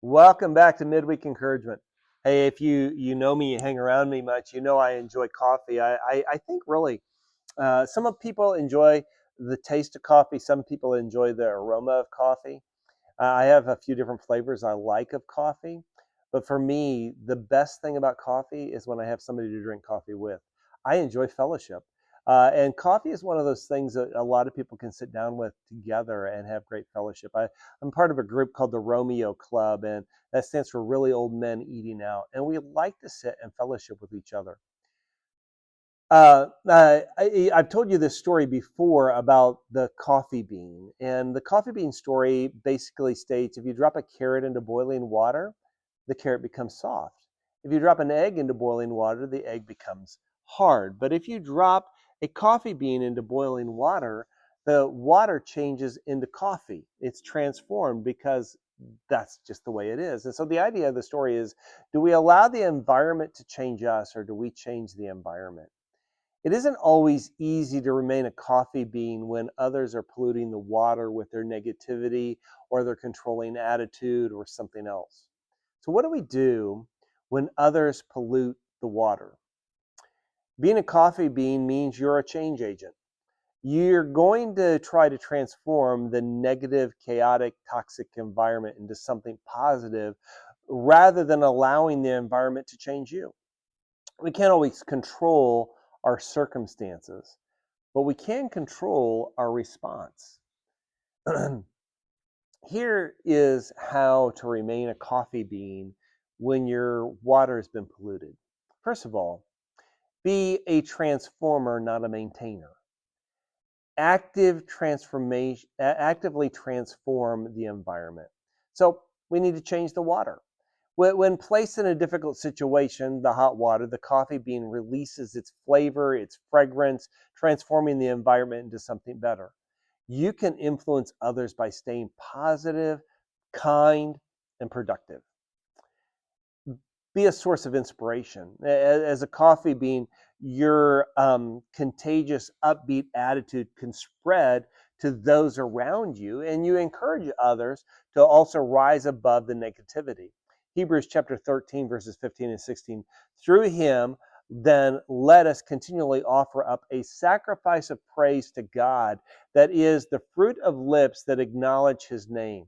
Welcome back to Midweek Encouragement. Hey, if you know me, you hang around me much, you know I enjoy coffee. I think really some of people enjoy the taste of coffee. Some people enjoy the aroma of coffee. I have a few different flavors I like of coffee, but for me, the best thing about coffee is when I have somebody to drink coffee with. I enjoy fellowship. And coffee is one of those things that a lot of people can sit down with together and have great fellowship. I'm part of a group called the Romeo Club, and that stands for Really Old Men Eating Out. And we like to sit and fellowship with each other. I've told you this story before about the coffee bean. And the coffee bean story basically states if you drop a carrot into boiling water, the carrot becomes soft. If you drop an egg into boiling water, the egg becomes hard. But if you drop a coffee bean into boiling water, the water changes into coffee. It's transformed because that's just the way it is. And so the idea of the story is, do we allow the environment to change us, or do we change the environment? It isn't always easy to remain a coffee bean when others are polluting the water with their negativity or their controlling attitude or something else. So, what do we do when others pollute the water? Being a coffee bean means you're a change agent. You're going to try to transform the negative, chaotic, toxic environment into something positive rather than allowing the environment to change you. We can't always control our circumstances, but we can control our response. Here is how to remain a coffee bean when your water has been polluted. First of all, be a transformer, not a maintainer. Actively transform the environment. So we need to change the water. When placed in a difficult situation, the hot water, the coffee bean releases its flavor, its fragrance, transforming the environment into something better. You can influence others by staying positive, kind, and productive. Be a source of inspiration. As a coffee bean, your contagious, upbeat attitude can spread to those around you, and you encourage others to also rise above the negativity. Hebrews chapter 13, verses 15 and 16. Through him, then let us continually offer up a sacrifice of praise to God, that is the fruit of lips that acknowledge his name.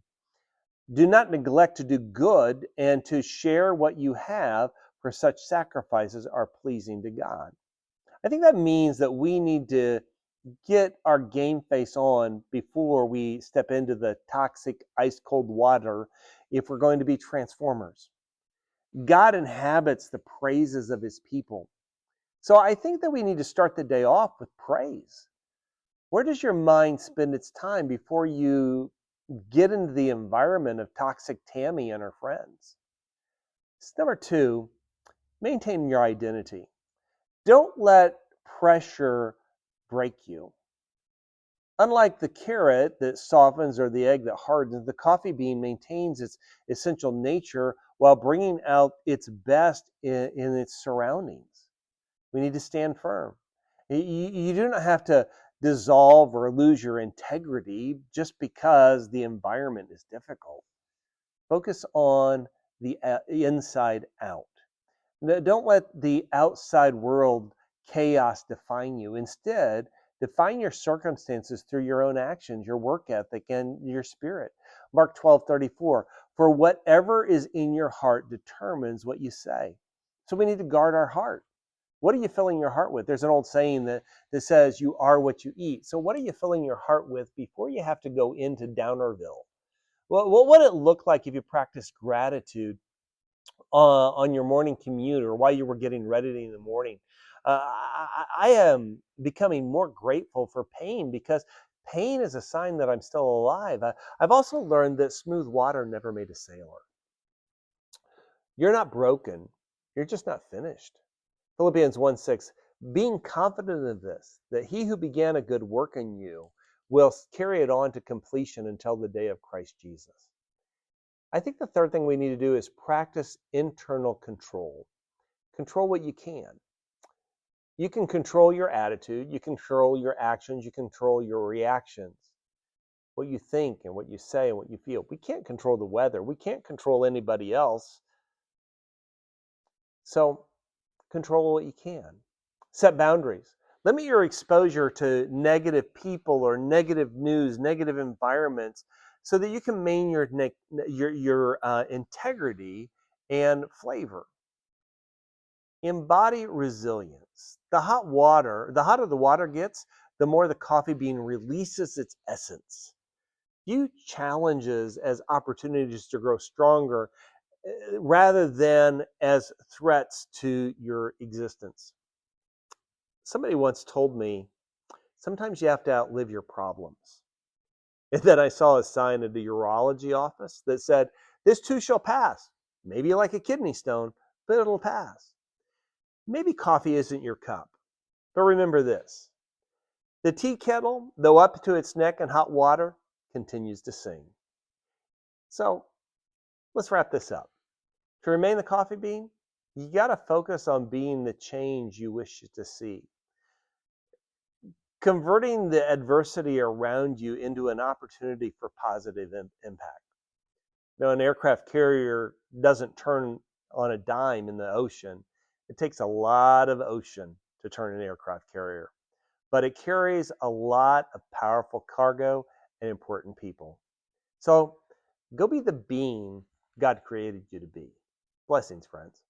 Do not neglect to do good and to share what you have, for such sacrifices are pleasing to God. I think that means that we need to get our game face on before we step into the toxic, ice cold water if we're going to be transformers. God inhabits the praises of his people. So I think that we need to start the day off with praise. Where does your mind spend its time before you get into the environment of toxic Tammy and her friends? Number two, maintain your identity. Don't let pressure break you. Unlike the carrot that softens or the egg that hardens, the coffee bean maintains its essential nature while bringing out its best in its surroundings. We need to stand firm. You do not have to dissolve or lose your integrity just because the environment is difficult. Focus on the inside out. Don't let the outside world chaos define you. Instead, define your circumstances through your own actions, your work ethic, and your spirit. Mark 12:34. For whatever is in your heart determines what you say. So we need to guard our heart. What are you filling your heart with? There's an old saying that says you are what you eat. So what are you filling your heart with before you have to go into Downerville? Well, what would it look like if you practiced gratitude on your morning commute or while you were getting ready in the morning? I am becoming more grateful for pain because pain is a sign that I'm still alive. I've also learned that smooth water never made a sailor. You're not broken. You're just not finished. Philippians 1:6, being confident of this, that he who began a good work in you will carry it on to completion until the day of Christ Jesus. I think the third thing we need to do is practice internal control. Control what you can. You can control your attitude, you control your actions, you control your reactions. what you think and what you say and what you feel. We can't control the weather. We can't control anybody else. So control what you can. Set boundaries. Limit your exposure to negative people or negative news, negative environments, so that you can maintain your integrity and flavor. Embody resilience. The hotter the water gets, the more the coffee bean releases its essence. View challenges as opportunities to grow stronger rather than as threats to your existence. Somebody once told me, sometimes you have to outlive your problems. And then I saw a sign at the urology office that said, this too shall pass. Maybe like a kidney stone, but it'll pass. Maybe coffee isn't your cup, but remember this: the tea kettle, though up to its neck in hot water, continues to sing. So let's wrap this up. To remain the coffee bean, you got to focus on being the change you wish to see. Converting the adversity around you into an opportunity for positive impact. Now, an aircraft carrier doesn't turn on a dime in the ocean. It takes a lot of ocean to turn an aircraft carrier, but it carries a lot of powerful cargo and important people. So go be the being God created you to be. Blessings, friends.